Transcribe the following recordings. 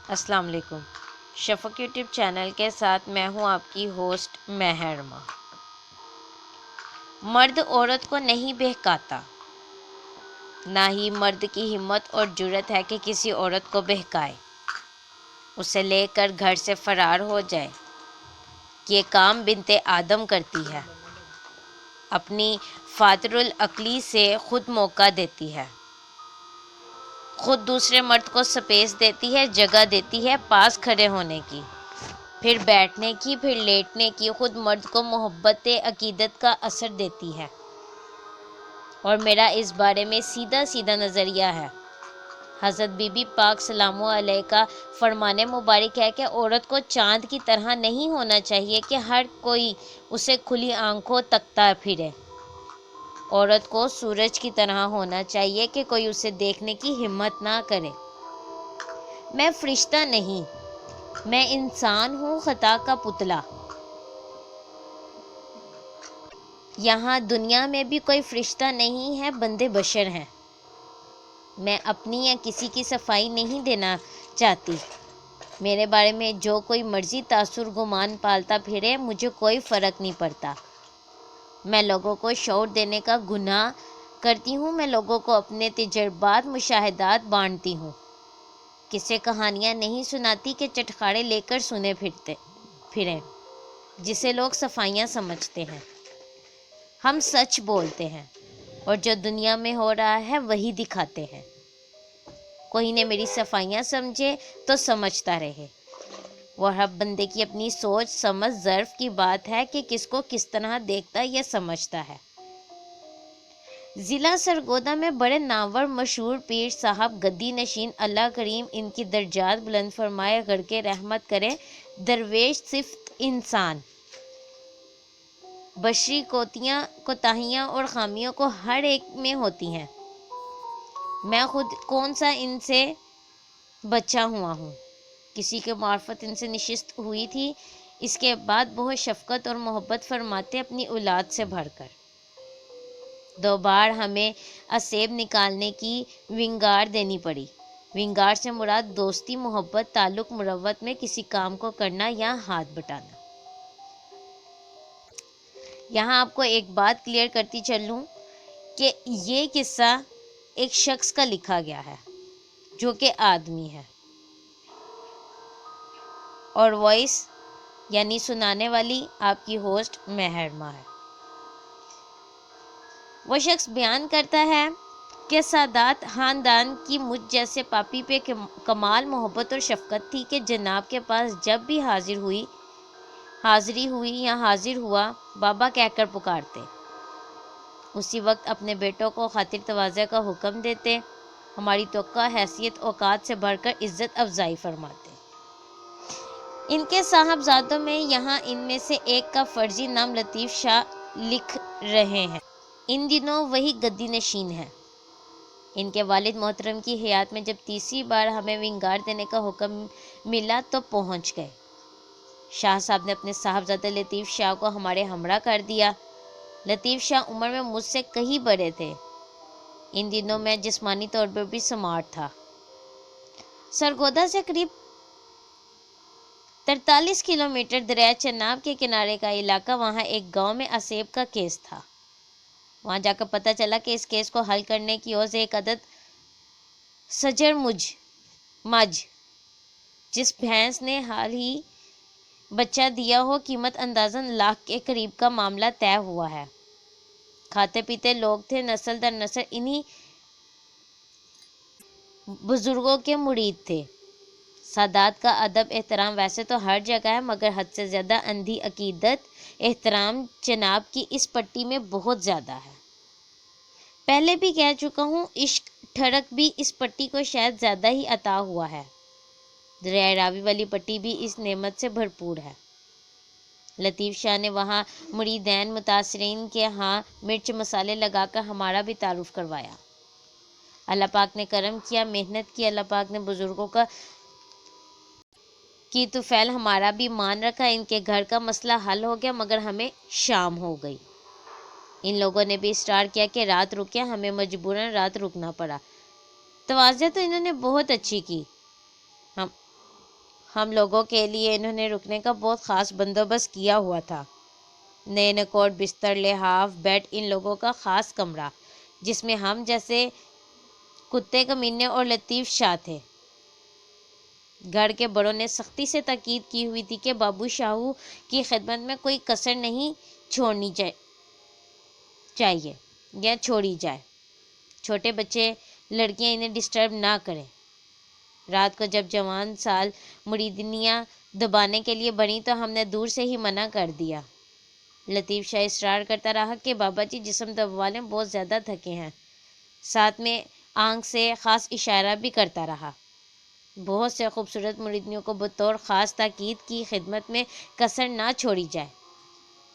السلام علیکم۔ شفق YouTube channel کے ساتھ میں ہوں آپ کی ہوسٹ محرمہ۔ مرد عورت کو نہیں بہکاتا، نہ ہی مرد کی ہمت اور جرأت ہے کہ کسی عورت کو بہکائے، اسے لے کر گھر سے فرار ہو جائے۔ یہ کام بنت آدم کرتی ہے، اپنی فاطر العقلی سے خود موقع دیتی ہے، خود دوسرے مرد کو سپیس دیتی ہے، جگہ دیتی ہے پاس کھڑے ہونے کی، پھر بیٹھنے کی، پھر لیٹنے کی، خود مرد کو محبت عقیدت کا اثر دیتی ہے۔ اور میرا اس بارے میں سیدھا سیدھا نظریہ ہے۔ حضرت بی بی پاک سلام علیہ کا فرمان مبارک ہے کہ عورت کو چاند کی طرح نہیں ہونا چاہیے کہ ہر کوئی اسے کھلی آنکھوں تکتا پھرے۔ عورت کو سورج کی طرح ہونا چاہیے کہ کوئی اسے دیکھنے کی ہمت نہ کرے۔ میں فرشتہ نہیں، میں انسان ہوں، خطا کا پتلا۔ یہاں دنیا میں بھی کوئی فرشتہ نہیں ہے، بندے بشر ہیں۔ میں اپنی یا کسی کی صفائی نہیں دینا چاہتی۔ میرے بارے میں جو کوئی مرضی تاثر گمان پالتا پھرے، مجھے کوئی فرق نہیں پڑتا۔ میں لوگوں کو شعور دینے کا گناہ کرتی ہوں، میں لوگوں کو اپنے تجربات، مشاہدات بانٹتی ہوں، کسے کہانیاں نہیں سناتی کہ چٹخارے لے کر سنے پھریں، جسے لوگ صفائیاں سمجھتے ہیں۔ ہم سچ بولتے ہیں اور جو دنیا میں ہو رہا ہے وہی دکھاتے ہیں۔ کوئی نے میری صفائیاں سمجھے تو سمجھتا رہے، وہ ہر بندے کی اپنی سوچ سمجھ ظرف کی بات ہے کہ کس کو کس طرح دیکھتا یا سمجھتا ہے۔ ضلع سرگودا میں بڑے نامور مشہور پیر صاحب گدی نشین، اللہ کریم ان کی درجات بلند فرمائے، غرق رحمت کرے۔ درویش صفت انسان، بشری کوتاہیاں اور خامیوں کو ہر ایک میں ہوتی ہیں۔ میں خود کون سا ان سے بچا ہوا ہوں، کسی کے معرفت ان سے نشست ہوئی تھی، اس کے بعد بہت شفقت اور محبت فرماتے اپنی اولاد سے بڑھ کر۔ 2 بار ہمیں اسیب نکالنے کی ونگار دینی پڑی۔ ونگار سے مراد دوستی، محبت، تعلق، مروت میں کسی کام کو کرنا یا ہاتھ بٹانا۔ یہاں آپ کو ایک بات کلیئر کرتی چلوں کہ یہ قصہ ایک شخص کا لکھا گیا ہے جو کہ آدمی ہے، اور وائس یعنی سنانے والی آپ کی ہوسٹ محرمہ ہے۔ وہ شخص بیان کرتا ہے کہ سادات خاندان کی مجھ جیسے پاپی پہ کمال محبت اور شفقت تھی کہ جناب کے پاس جب بھی حاضری ہوئی یا حاضر ہوا، بابا کہہ کر پکارتے، اسی وقت اپنے بیٹوں کو خاطر تواضع کا حکم دیتے، ہماری توقع، حیثیت، اوقات سے بڑھ کر عزت افزائی فرماتے۔ ان کے صاحبزادوں میں یہاں ان میں سے ایک کا فرضی نام لطیف شاہ لکھ رہے ہیں، ان دنوں وہی گدی نشین ہے۔ ان کے والد محترم کی حیات میں جب تیسری بار ہمیں ونگار دینے کا حکم ملا تو پہنچ گئے۔ شاہ صاحب نے اپنے صاحبزادہ لطیف شاہ کو ہمارے ہمراہ کر دیا۔ لطیف شاہ عمر میں مجھ سے کہیں بڑے تھے۔ ان دنوں میں جسمانی طور پر بھی سمارٹ تھا۔ سرگودا سے قریب 43 کلومیٹر دریائے چناب کے کنارے کا علاقہ، وہاں ایک گاؤں میں اسیب کا کیس تھا۔ وہاں جا کر پتہ چلا کہ اس کیس کو حل کرنے کی عوض ایک عدد سجر مجھ جس بھینس نے حال ہی بچہ دیا ہو، قیمت اندازاً لاکھ کے قریب کا معاملہ طے ہوا ہے۔ کھاتے پیتے لوگ تھے، نسل در نسل انہی بزرگوں کے مرید تھے۔ سادات کا ادب احترام ویسے تو ہر جگہ ہے، مگر حد سے زیادہ اندھی عقیدت احترام جناب کی اس پٹی میں بہت زیادہ ہے۔ پہلے بھی کہہ چکا ہوں، عشق ٹھڑک بھی اس پٹی کو شاید زیادہ ہی عطا ہوا ہے۔ دریائے راوی والی پٹی بھی اس نعمت سے بھرپور ہے۔ لطیف شاہ نے وہاں مریدین متاثرین کے ہاں مرچ مسالے لگا کر ہمارا بھی تعارف کروایا۔ اللہ پاک نے کرم کیا، محنت کی، اللہ پاک نے بزرگوں کی طفیل ہمارا بھی مان رکھا، ان کے گھر کا مسئلہ حل ہو گیا، مگر ہمیں شام ہو گئی۔ ان لوگوں نے بھی اصرار کیا کہ رات رکیں، ہمیں مجبوراً رات رکنا پڑا۔ تواضع تو انہوں نے بہت اچھی کی، ہم لوگوں کے لیے انہوں نے رکنے کا بہت خاص بندوبست کیا ہوا تھا۔ نئے کوٹ، بستر، لحاف، بیڈ، ان لوگوں کا خاص کمرہ جس میں ہم جیسے کتے کمینے اور لطیف شاہ تھے۔ گھر کے بڑوں نے سختی سے تاکید کی ہوئی تھی کہ بابو شاہو کی خدمت میں کوئی کسر نہیں چھوڑنی چاہیے یا چھوڑی جائے۔ چھوٹے بچے، لڑکیاں انہیں ڈسٹرب نہ کریں۔ رات کو جب جوان سال مریدنیاں دبانے کے لیے بنی تو ہم نے دور سے ہی منع کر دیا۔ لطیف شاہ اصرار کرتا رہا کہ بابا جی جسم دبوا لیں، بہت زیادہ تھکے ہیں۔ ساتھ میں آنکھ سے خاص اشارہ بھی کرتا رہا۔ بہت سے خوبصورت مریدنیوں کو بطور خاص تاکید کی خدمت میں کسر نہ چھوڑی جائے،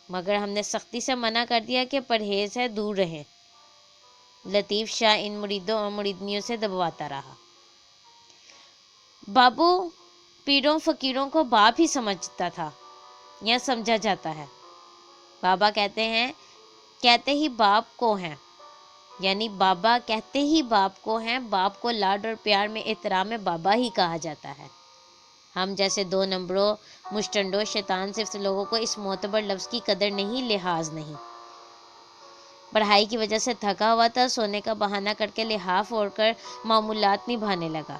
مگر ہم نے سختی سے منع کر دیا کہ پرہیز ہے، دور رہیں۔ لطیف شاہ ان مریدوں اور مریدنیوں سے دبواتا رہا۔ بابو پیروں فقیروں کو باپ ہی سمجھتا تھا یا سمجھا جاتا ہے۔ بابا کہتے ہی باپ کو ہیں، یعنی بابا کہتے ہی باپ کو ہیں۔ باپ کو لاڈ اور پیار میں احترام میں بابا ہی کہا جاتا ہے۔ ہم جیسے دو نمبروں مشٹنڈوں شیطان صرف لوگوں کو اس معتبر لفظ کی قدر نہیں، لحاظ نہیں۔ پڑھائی کی وجہ سے تھکا ہوا تھا، سونے کا بہانہ کر کے لحاف اوڑھ کر معمولات نبھانے لگا۔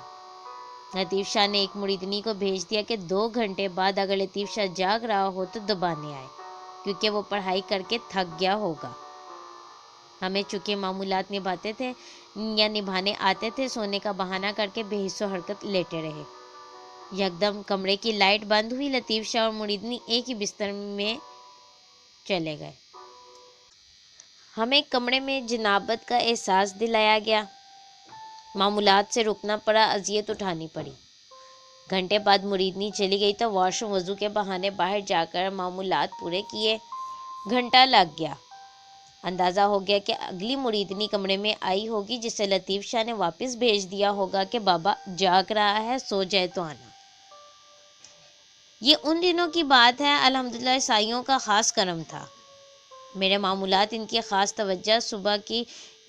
لطیف شاہ نے ایک مریدنی کو بھیج دیا کہ 2 گھنٹے بعد اگر لطیف شاہ جاگ رہا ہو تو دبانے آئے، کیونکہ وہ پڑھائی کر کے تھک گیا ہوگا۔ ہمیں چونکہ معمولات نبھاتے تھے یا نبھانے آتے تھے، سونے کا بہانہ کر کے بے حس و حرکت لیٹے رہے۔ یکدم کمرے کی لائٹ بند ہوئی، لطیف شاہ اور مریدنی ایک ہی بستر میں چلے گئے۔ ہمیں کمرے میں جنابت کا احساس دلایا گیا، معمولات سے رکنا پڑا، اذیت اٹھانی پڑی۔ گھنٹے بعد مریدنی چلی گئی تو واش روم وضو کے بہانے باہر جا کر معمولات پورے کیے۔ گھنٹہ لگ گیا۔ اندازہ ہو گیا کہ اگلی مریدنی کمرے میں آئی ہوگی، جسے لطیف شاہ نے واپس بھیج دیا ہوگا کہ بابا جاگ رہا ہے، سو جائے تو آنا۔ یہ ان دنوں کی بات ہے۔ الحمدللہ عیسائیوں کا خاص کرم تھا۔ میرے معمولات، ان کی خاص توجہ صبح کی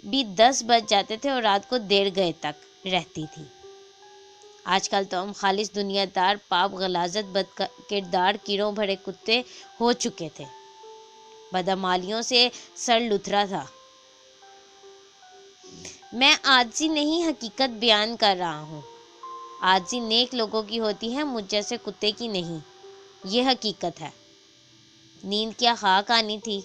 بھی 10 بج جاتے تھے اور رات کو دیر گئے تک رہتی تھی۔ آج کل تو ہم خالص دنیا دار، پاپ، غلاظت، بد کردار، کیڑوں بھرے کتے ہو چکے تھے۔ بدعمالیوں سے سر لتھڑا تھا۔ میں عاجزی نہیں، حقیقت بیان کر رہا ہوں۔ عاجزی نیک لوگوں کی ہوتی ہے، مجھ جیسے کتے کی نہیں۔ یہ حقیقت ہے۔ نیند کیا خاک آنی تھی۔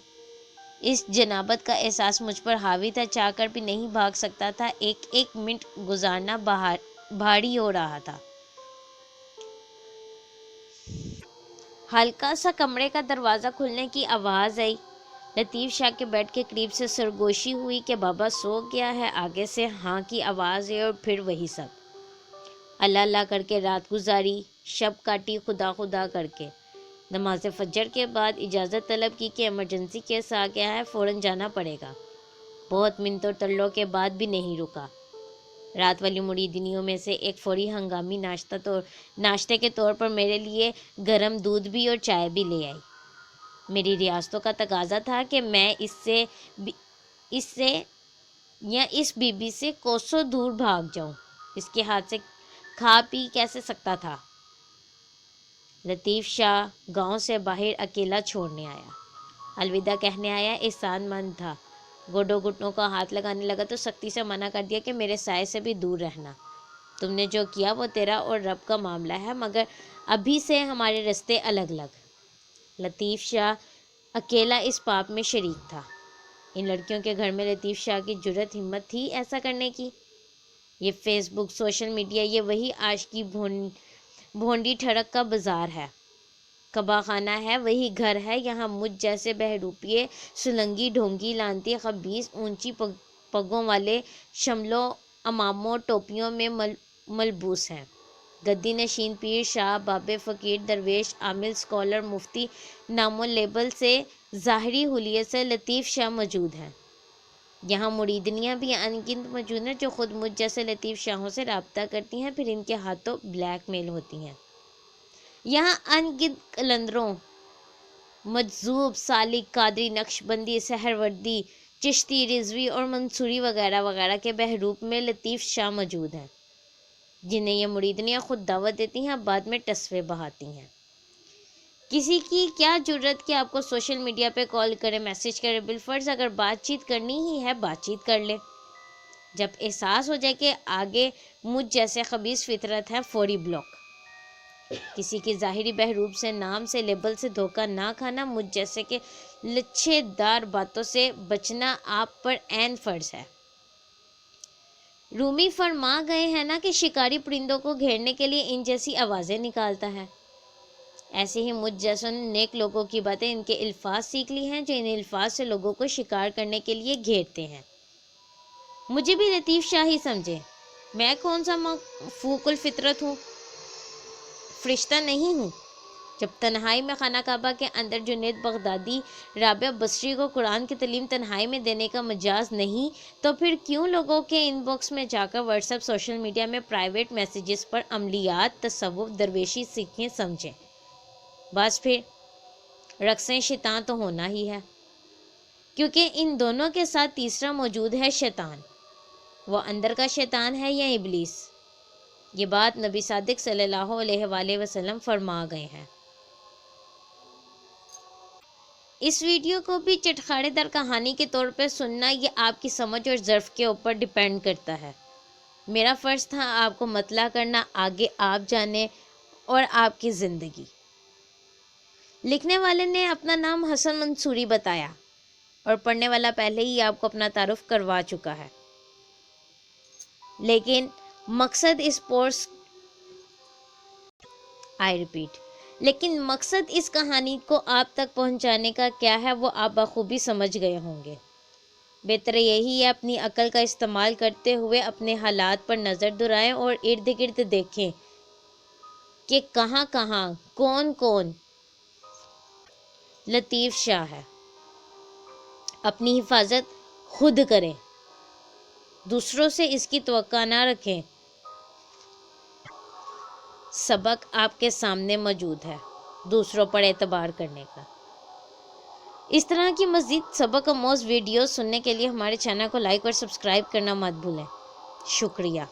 اس جنابت کا احساس مجھ پر حاوی تھا، چاہ کر بھی نہیں بھاگ سکتا تھا۔ ایک منٹ گزارنا بھاری ہو رہا تھا۔ ہلکا سا کمرے کا دروازہ کھلنے کی آواز آئی۔ لطیف شاہ کے بیڈ کے قریب سے سرگوشی ہوئی کہ بابا سو گیا ہے۔ آگے سے ہاں کی آواز آئی اور پھر وہی سب۔ اللہ اللہ کر کے رات گزاری، شب کاٹی خدا خدا کر کے۔ نماز فجر کے بعد اجازت طلب کی کہ ایمرجنسی کیس آ گیا ہے، فوراً جانا پڑے گا۔ بہت منت و ترلوں کے بعد بھی نہیں رکا۔ رات والی مریدنیوں میں سے ایک فوری ہنگامی ناشتے کے طور پر میرے لیے گرم دودھ بھی اور چائے بھی لے آئی۔ میری ریاستوں کا تقاضا تھا کہ میں اس سے یا اس بی بی سے کوسوں دور بھاگ جاؤں۔ اس کے ہاتھ سے کھا پی کیسے سکتا تھا۔ لطیف شاہ گاؤں سے باہر اکیلا چھوڑنے آیا، الوداع کہنے آیا، احسان مند تھا۔ گوڈوں گھٹنوں کو ہاتھ لگانے لگا تو سختی سے منع کر دیا کہ میرے سائے سے بھی دور رہنا۔ تم نے جو کیا وہ تیرا اور رب کا معاملہ ہے، مگر ابھی سے ہمارے رستے الگ الگ۔ لطیف شاہ اکیلا اس پاپ میں شریک تھا۔ ان لڑکیوں کے گھر میں لطیف شاہ کی جرأت ہمت تھی ایسا کرنے کی؟ یہ فیس بک، سوشل میڈیا، یہ وہی عاشقی بھونڈی ٹھڑک کا بازار ہے، کبا خانہ ہے، وہی گھر ہے۔ یہاں مجھ جیسے بہروپیے، سلنگی، ڈھونگی، لانتی، خبیث، اونچی پگوں والے شملوں، اماموں، ٹوپیوں میں ملبوس ہیں۔ گدی نشین، پیر، شاہ، بابے، فقیر، درویش، عامل، سکالر، مفتی، نام و لیبل سے، ظاہری حلیے سے لطیف شاہ موجود ہیں۔ یہاں مریدنیاں بھی ان گنت موجود ہیں جو خود مجھ جیسے لطیف شاہوں سے رابطہ کرتی ہیں، پھر ان کے ہاتھوں بلیک میل ہوتی ہیں۔ یہاں ان گنت قلندروں، مجذوب، سالک، قادری، نقشبندی، سہروردی، چشتی، رضوی اور منصوری وغیرہ وغیرہ کے بحروپ میں لطیف شاہ موجود ہیں۔ جنہیں یہ مریدنیاں خود دعوت دیتی ہیں، بعد میں ٹسوے بہاتی ہیں۔ کسی کی کیا جرت کہ آپ کو سوشل میڈیا پہ کال کرے، میسج کرے، بالفرض اگر بات چیت کرنی ہی ہے بات چیت کر لے۔ جب احساس ہو جائے کہ آگے مجھ جیسے خبیث فطرت ہے، فوری بلاک۔ کسی کی ظاہری بہروپ سے، نام سے، لیبل سے دھوکہ نہ کھانا، مجھ جیسے کہ لچھے دار باتوں سے بچنا آپ پر عین فرض ہے۔ رومی فرما گئے ہیں نا کہ شکاری پرندوں کو گھیرنے کے لیے ان جیسی آوازیں نکالتا ہے، ایسے ہی مجھ جیسوں نے نیک لوگوں کی باتیں، ان کے الفاظ سیکھ لی ہیں جو ان الفاظ سے لوگوں کو شکار کرنے کے لیے گھیرتے ہیں۔ مجھے بھی لطیف شاہ ہی سمجھے، میں کون سا فوق الفطرت ہوں، فرشتہ نہیں ہوں۔ جب تنہائی میں خانہ کعبہ کے اندر جنید بغدادی رابعہ بصری کو قرآن کی تعلیم تنہائی میں دینے کا مجاز نہیں، تو پھر کیوں لوگوں کے ان باکس میں جا کر واٹس ایپ، سوشل میڈیا میں پرائیویٹ میسیجز پر عملیات، تصوف، درویشی سیکھیں سمجھیں؟ بس پھر رقص شیطان تو ہونا ہی ہے، کیونکہ ان دونوں کے ساتھ تیسرا موجود ہے، شیطان۔ وہ اندر کا شیطان ہے یا ابلیس؟ یہ بات نبی صادق صلی اللہ علیہ وآلہ وسلم فرما گئے ہیں۔ اس ویڈیو کو بھی چٹخاڑے در کہانی کے طور پر سننا یہ آپ کی سمجھ اور ظرف کے اوپر ڈیپینڈ کرتا ہے۔ میرا فرض تھا آپ کو مطلع کرنا، آگے آپ جانیں اور آپ کی زندگی۔ لکھنے والے نے اپنا نام حسن منصوری بتایا اور پڑھنے والا پہلے ہی آپ کو اپنا تعارف کروا چکا ہے، لیکن مقصد اس کہانی کو آپ تک پہنچانے کا کیا ہے وہ آپ بخوبی سمجھ گئے ہوں گے۔ بہتر یہی ہے اپنی عقل کا استعمال کرتے ہوئے اپنے حالات پر نظر دورائیں اور ارد گرد دیکھیں کہ کہاں کہاں کون کون لطیف شاہ ہے۔ اپنی حفاظت خود کریں، دوسروں سے اس کی توقع نہ رکھیں۔ سبق آپ کے سامنے موجود ہے، دوسروں پر اعتبار کرنے کا۔ اس طرح کی مزید سبق آموز ویڈیوز سننے کے لیے ہمارے چینل کو لائک اور سبسکرائب کرنا مت بھولیں۔ شکریہ۔